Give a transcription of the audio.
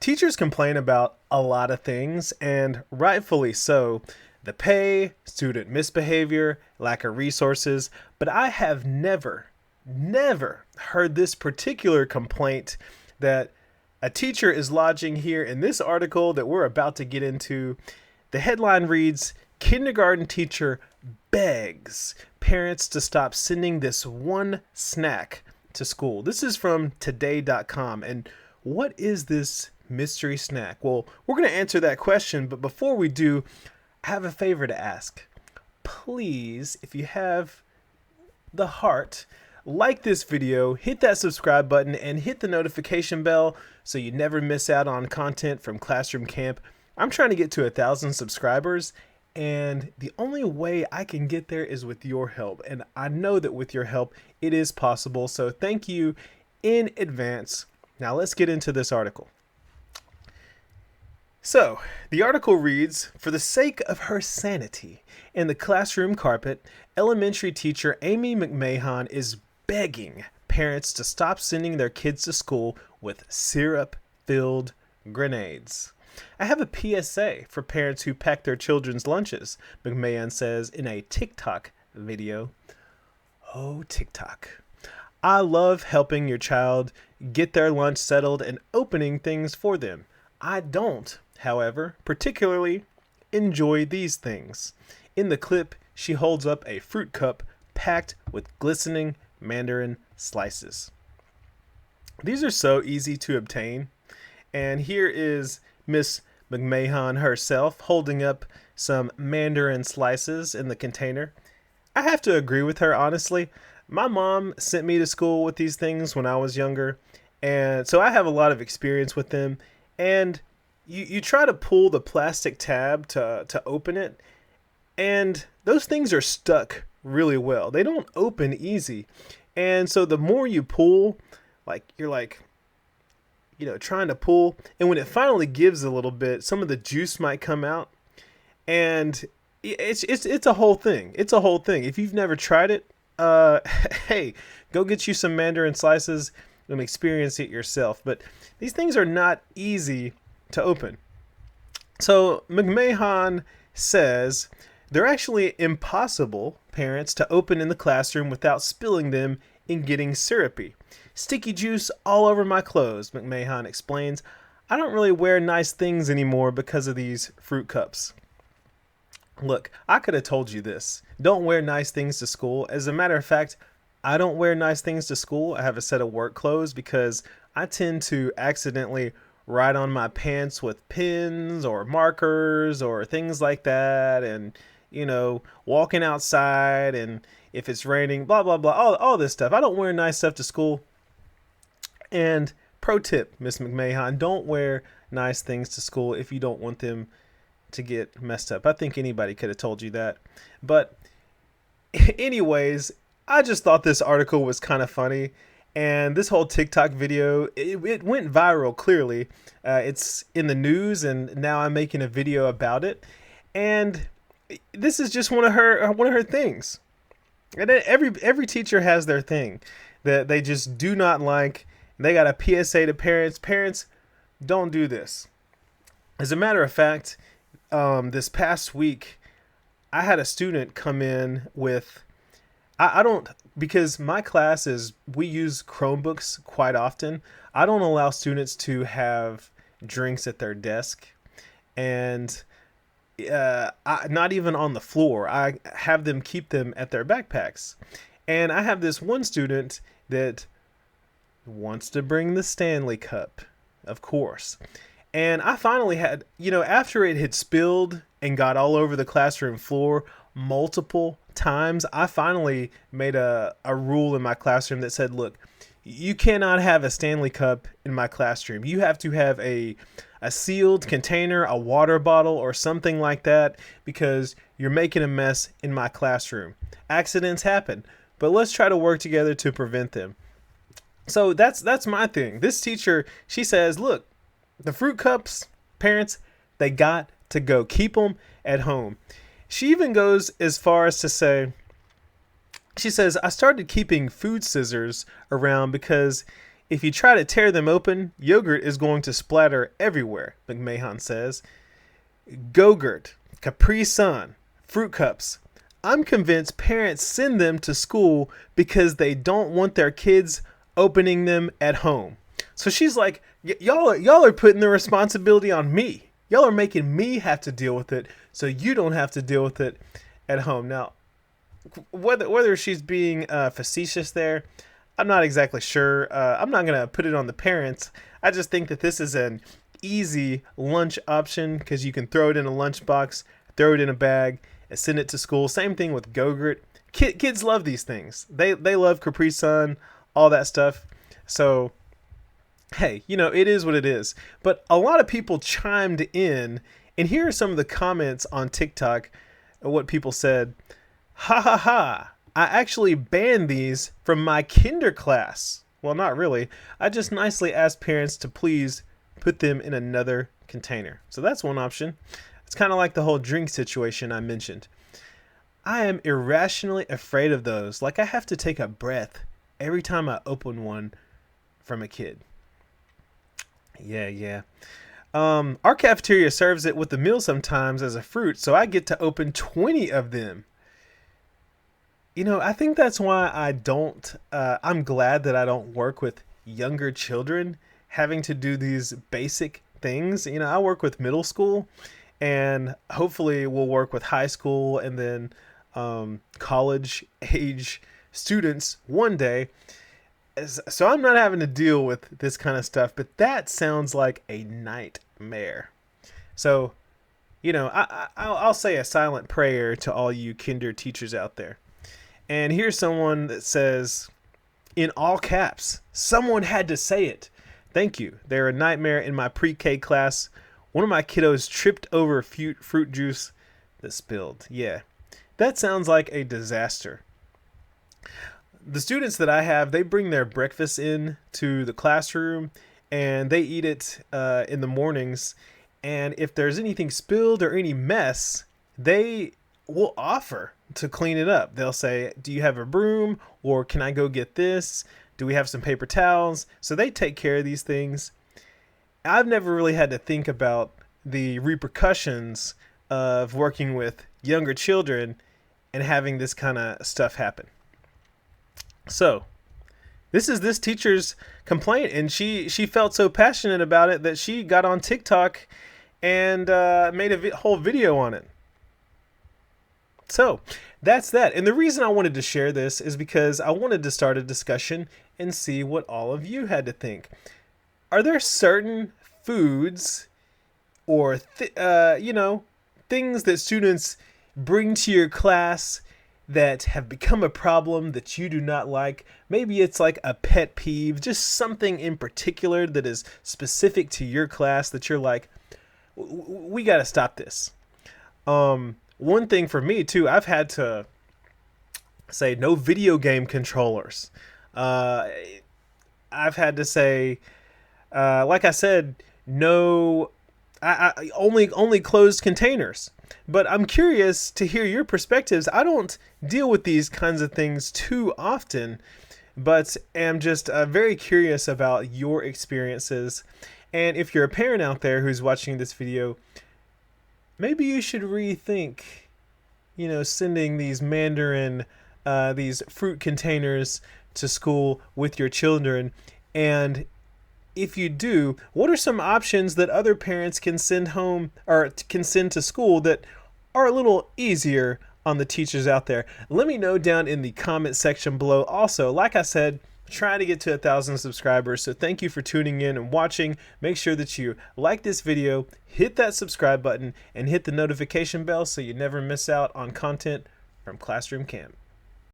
Teachers complain about a lot of things, and rightfully so. The pay, student misbehavior, lack of resources, but I have never heard this particular complaint that a teacher is lodging here in this article that we're about to get into. The headline reads, Kindergarten teacher begs parents to stop sending this one snack to school. This is from today.com. And what is this mystery snack? Well, we're going to answer that question, but before we do, I have a favor to ask. Please, if you have the heart, like this video, hit that subscribe button, and hit the notification bell so you never miss out on content from Classroom Camp. I'm trying to get to 1,000 subscribers, and the only way I can get there is with your help. And I know that with your help, it is possible. So thank you in advance. Now let's get into this article. So, the article reads, for the sake of her sanity and the classroom carpet, elementary teacher Amy McMahon is begging parents to stop sending their kids to school with syrup-filled grenades. I have a PSA for parents who pack their children's lunches, McMahon says in a TikTok video. Oh, TikTok. I love helping your child get their lunch settled and opening things for them. I don't, however, particularly enjoy these things. In the clip, she holds up a fruit cup packed with glistening mandarin slices. These are so easy to obtain. And here is Miss McMahon herself holding up some mandarin slices in the container. I have to agree with her, honestly. My mom sent me to school with these things when I was younger, and so I have a lot of experience with them. And you try to pull the plastic tab to open it, and those things are stuck really well. They don't open easy. And so the more you pull, you're trying to pull, and when it finally gives a little bit, some of the juice might come out, and it's a whole thing. It's a whole thing. If you've never tried it, hey, go get you some mandarin slices and experience it yourself. But these things are not easy to open. So McMahon says they're actually impossible, parents, to open in the classroom without spilling them and getting syrupy. Sticky juice all over my clothes, McMahon explains. I don't really wear nice things anymore because of these fruit cups. Look, I could have told you this. Don't wear nice things to school. As a matter of fact, I don't wear nice things to school. I have a set of work clothes because I tend to accidentally write on my pants with pens or markers or things like that. And, walking outside, and if it's raining, blah, blah, blah, all this stuff. I don't wear nice stuff to school. And pro tip, Miss McMahon, don't wear nice things to school if you don't want them to get messed up. I think anybody could have told you that. But anyways, I just thought this article was kind of funny. And this whole TikTok video, it went viral, clearly. It's in the news, and now I'm making a video about it. And this is just one of her things. And every teacher has their thing that they just do not like. They got a PSA to parents. Parents, don't do this. As a matter of fact, this past week, I had a student come in with, I don't, because my class we use Chromebooks quite often. I don't allow students to have drinks at their desk, and not even on the floor. I have them keep them at their backpacks. And I have this one student that wants to bring the Stanley Cup, of course. And I finally had, after it had spilled and got all over the classroom floor multiple times, I finally made a rule in my classroom that said, look, you cannot have a Stanley Cup in my classroom. You have to have a sealed container, a water bottle, or something like that, because you're making a mess in my classroom. Accidents happen, but let's try to work together to prevent them. So that's my thing. This teacher, she says, look, the fruit cups, parents, they got to go. Keep them at home. She even goes as far as to say, she says, I started keeping food scissors around because If you try to tear them open, yogurt is going to splatter everywhere, McMahon says. Go-Gurt, Capri Sun, fruit cups. I'm convinced parents send them to school because they don't want their kids opening them at home. So she's like, y'all are putting the responsibility on me. Y'all are making me have to deal with it, so you don't have to deal with it at home. Now, whether she's being facetious there, I'm not exactly sure. I'm not going to put it on the parents. I just think that this is an easy lunch option because you can throw it in a lunchbox, throw it in a bag, and send it to school. Same thing with Go-Gurt. Kids love these things. They love Capri Sun, all that stuff. So, hey, it is what it is. But a lot of people chimed in, and here are some of the comments on TikTok, what people said. Ha ha ha. I actually banned these from my kinder class. Well, not really. I just nicely asked parents to please put them in another container. So that's one option. It's kind of like the whole drink situation I mentioned. I am irrationally afraid of those. Like I have to take a breath every time I open one from a kid. Yeah. Our cafeteria serves it with the meal sometimes as a fruit, so I get to open 20 of them. I think that's why I'm glad that I don't work with younger children having to do these basic things. I work with middle school, and hopefully we'll work with high school and then college age students one day. So I'm not having to deal with this kind of stuff, but that sounds like a nightmare. So, I'll say a silent prayer to all you kinder teachers out there. And here's someone that says, in all caps, someone had to say it. Thank you. They're a nightmare in my pre-K class. One of my kiddos tripped over fruit juice that spilled. Yeah, that sounds like a disaster. The students that I have, they bring their breakfast in to the classroom and they eat it in the mornings. And if there's anything spilled or any mess, they will offer to clean it up. They'll say, do you have a broom, or can I go get this? Do we have some paper towels? So they take care of these things. I've never really had to think about the repercussions of working with younger children and having this kind of stuff happen. So this is this teacher's complaint, and she felt so passionate about it that she got on TikTok and made a whole video on it. So that's that. And the reason I wanted to share this is because I wanted to start a discussion and see what all of you had to think. Are there certain foods or things that students bring to your class that have become a problem that you do not like? Maybe it's like a pet peeve, just something in particular that is specific to your class that you're like, we got to stop this. One thing for me too, I've had to say no video game controllers. I've had to say, like I said, no, only closed containers. But I'm curious to hear your perspectives. I don't deal with these kinds of things too often, but am just very curious about your experiences. And if you're a parent out there who's watching this video, maybe you should rethink, sending these Mandarin, these fruit containers to school with your children. And if you do, what are some options that other parents can send home or can send to school that are a little easier on the teachers out there? Let me know down in the comment section below. Also, like I said, trying to get to 1,000 subscribers, so thank you for tuning in and watching. Make sure that you like this video, hit that subscribe button, and hit the notification bell so you never miss out on content from Classroom Camp.